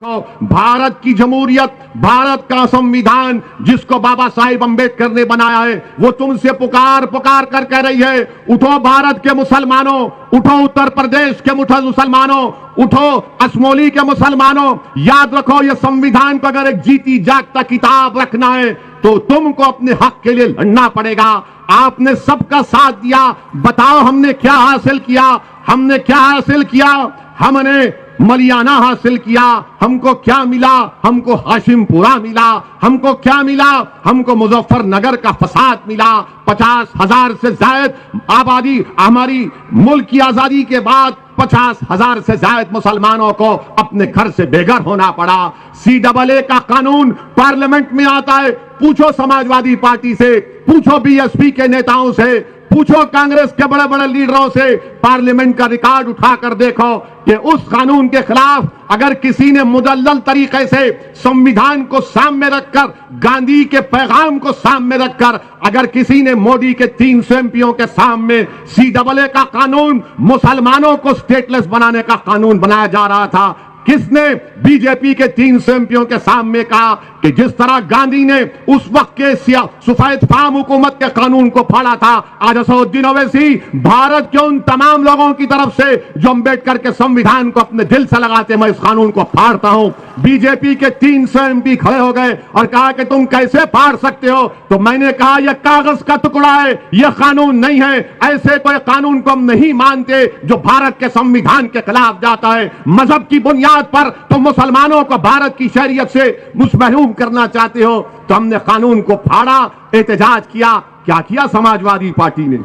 तो भारत की जमहूरियत, भारत का संविधान जिसको बाबा साहिब अंबेडकर ने बनाया है, वो तुमसे पुकार पुकार कर कह रही है, उठो भारत के मुसलमानों, उठो उत्तर प्रदेश के मुसलमानों, उठो असमोली के मुसलमानों, याद रखो ये संविधान को अगर एक जीती जागता किताब रखना है तो तुमको अपने हक के लिए लड़ना पड़ेगा। आपने सबका साथ दिया, बताओ हमने क्या हासिल किया? हमने क्या हासिल किया? हमने मलियाना हासिल किया। हमको क्या मिला? हमको हाशिमपुरा मिला। हमको क्या मिला? हमको मुजफ्फरनगर का फसाद मिला। 50,000 से ज्यादा आबादी, हमारी मुल्क की आजादी के बाद 50,000 से ज्यादा मुसलमानों को अपने घर से बेघर होना पड़ा। CAA का कानून पार्लियामेंट में आता है, पूछो समाजवादी पार्टी से, पूछो BSP के नेताओं से, पूछो कांग्रेस के बड़े बड़े लीडरों से, पार्लियामेंट का रिकॉर्ड उठाकर देखो कि उस कानून के खिलाफ अगर किसी ने मुदल्लल तरीके से संविधान को सामने रखकर, गांधी के पैगाम को सामने रखकर, अगर किसी ने मोदी के 300 MPओं के सामने CAA का कानून, मुसलमानों को स्टेटलेस बनाने का कानून बनाया जा रहा था, किसने बीजेपी के 300 MPओं के सामने कहा कि जिस तरह गांधी ने उस वक्त के सफेद फार्म हुकूमत के कानून को फाड़ा था, आज असदुद्दीन ओवैसी भारत के उन तमाम लोगों की तरफ से जो अंबेडकर के संविधान को अपने दिल से लगाते, मैं इस कानून को फाड़ता हूं। बीजेपी के 300 MP खड़े हो गए और कहा कि तुम कैसे फाड़ सकते हो? तो मैंने कहा यह कागज का टुकड़ा है, यह कानून नहीं है। ऐसे कोई कानून को हम नहीं मानते जो भारत के संविधान के खिलाफ जाता है। मजहब की बुनियाद पर तुम मुसलमानों को भारत की शरीयत से महरूम करना चाहते हो, तो हमने कानून को फाड़ा, एहतजाज किया। क्या किया समाजवादी पार्टी ने?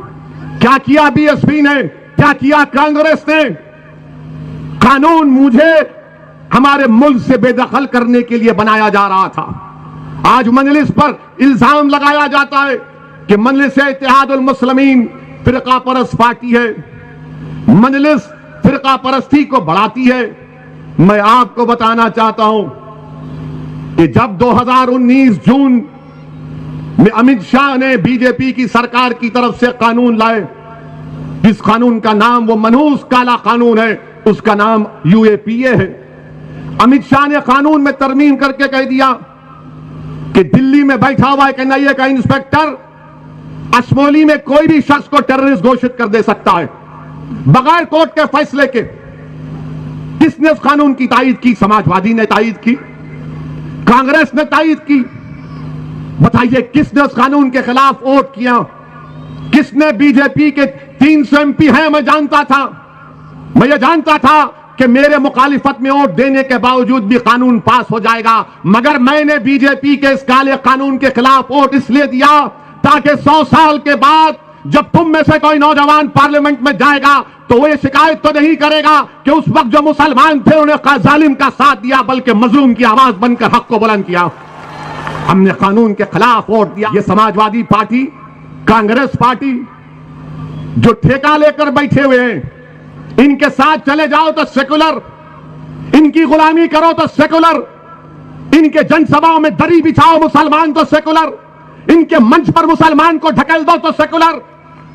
क्या किया BSP ने? क्या किया कांग्रेस ने? कानून मुझे हमारे मुल्क से बेदखल करने के लिए बनाया जा रहा था। आज मजलिस पर इल्जाम लगाया जाता है कि मजलिस इत्तेहादुल मुस्लिमीन फिरका परस्त पार्टी है, मजलिस फिरका परस्ती को बढ़ाती है। मैं आपको बताना चाहता हूं कि जब 2019 जून में अमित शाह ने बीजेपी की सरकार की तरफ से कानून लाए, जिस कानून का नाम वो मनहूस काला कानून है, उसका नाम UAPA है। अमित शाह ने कानून में तरमीम करके कह दिया कि दिल्ली में बैठा हुआ एक NIA का इंस्पेक्टर असमोली में कोई भी शख्स को टेररिस्ट घोषित कर दे सकता है बगैर कोर्ट के फैसले के। किसने उस कानून की तायीद की? समाजवादी ने तायीद की, कांग्रेस ने तायीद की। बताइए किसने उस कानून के खिलाफ वोट किया? किसने? बीजेपी के 300 MP हैं, मैं जानता था। मैं ये जानता था कि मेरे मुखालिफत में वोट देने के बावजूद भी कानून पास हो जाएगा, मगर मैंने बीजेपी के इस काले कानून के खिलाफ वोट इसलिए दिया ताकि 100 साल के बाद जब तुम में से कोई नौजवान पार्लियामेंट में जाएगा तो वो ये शिकायत तो नहीं करेगा कि उस वक्त जो मुसलमान थे उन्हें जालिम का साथ दिया, बल्कि मजलूम की आवाज बनकर हक को बुलंद किया। हमने कानून के खिलाफ वोट दिया। ये समाजवादी पार्टी, कांग्रेस पार्टी जो ठेका लेकर बैठे हुए हैं, इनके साथ चले जाओ तो सेकुलर, इनकी गुलामी करो तो सेकुलर, इनके जनसभाओं में दरी बिछाओ मुसलमान तो सेकुलर, इनके मंच पर मुसलमान को ढकेल दो तो सेकुलर,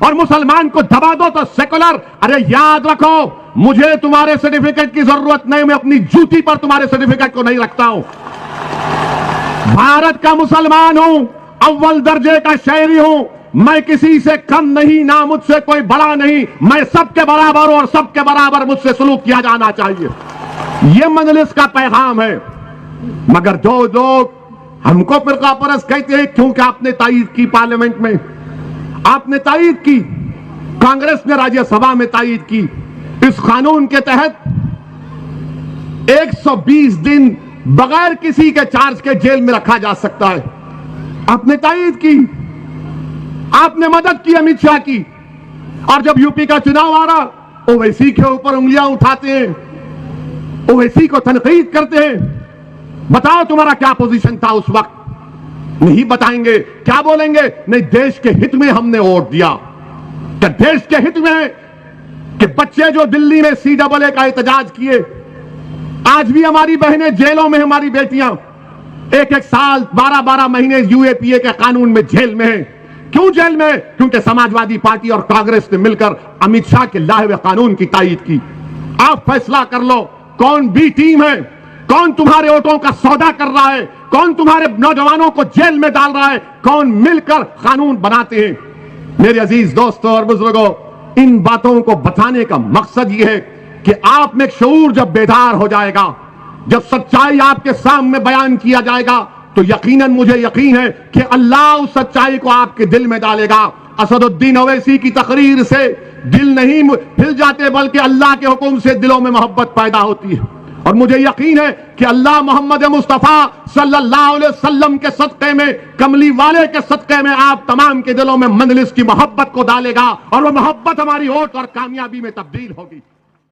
और मुसलमान को दबा दो तो सेकुलर। अरे याद रखो, मुझे तुम्हारे सर्टिफिकेट की जरूरत नहीं, मैं अपनी जूती पर तुम्हारे सर्टिफिकेट को नहीं रखता हूं। भारत का मुसलमान हूं, अव्वल दर्जे का शहरी हूं, मैं किसी से कम नहीं, ना मुझसे कोई बड़ा नहीं, मैं सबके बराबर हूं और सबके बराबर मुझसे सलूक किया जाना चाहिए। यह मजलिस का पैगाम है। मगर जो लोग हमको फिरका परस्त कहते हैं क्योंकि आपने तायीद की, पार्लियामेंट में आपने तायीद की, कांग्रेस ने राज्यसभा में तायीद की, इस कानून के तहत 120 दिन बगैर किसी के चार्ज के जेल में रखा जा सकता है। आपने तायीद की, आपने मदद की अमित शाह की, और जब यूपी का चुनाव आ रहा ओवैसी के ऊपर उंगलियां उठाते हैं, ओवैसी को तनकीद करते हैं। बताओ तुम्हारा क्या पोजीशन था उस वक्त? नहीं बताएंगे। क्या बोलेंगे? नहीं, देश के हित में हमने वोट दिया। क्या देश के हित में कि बच्चे जो दिल्ली में CAA का एहतजाज किए, आज भी हमारी बहनें जेलों में, हमारी बेटियां 1-1 साल 12-12 महीने UAPA के कानून में जेल में है। क्यों जेल में? क्योंकि समाजवादी पार्टी और कांग्रेस ने मिलकर अमित शाह के लाए हुए कानून की तायीद की। आप फैसला कर लो कौन बी टीम है, कौन तुम्हारे वोटों का सौदा कर रहा है, कौन तुम्हारे नौजवानों को जेल में डाल रहा है, कौन मिलकर कानून बनाते हैं। मेरे अजीज दोस्तों और बुजुर्गों, इन बातों को बताने का मकसद यह है कि आप में शऊर जब बेदार हो जाएगा, जब सच्चाई आपके सामने बयान किया जाएगा, तो यकीनन मुझे यकीन है कि अल्लाह उस सच्चाई को आपके दिल में डालेगा। असदुद्दीन ओवैसी की तकरीर से दिल नहीं हिल जाते, बल्कि अल्लाह के हुक्म से दिलों में मोहब्बत पैदा होती है। और मुझे यकीन है कि अल्लाह मोहम्मद मुस्तफ़ा सल्लल्लाहु अलैहि वसल्लम के सदक़े में, कमली वाले के सदक़े में आप तमाम के दिलों में मंजलिस की मोहब्बत को डालेगा, और वो मोहब्बत हमारी वोट और कामयाबी में तब्दील होगी।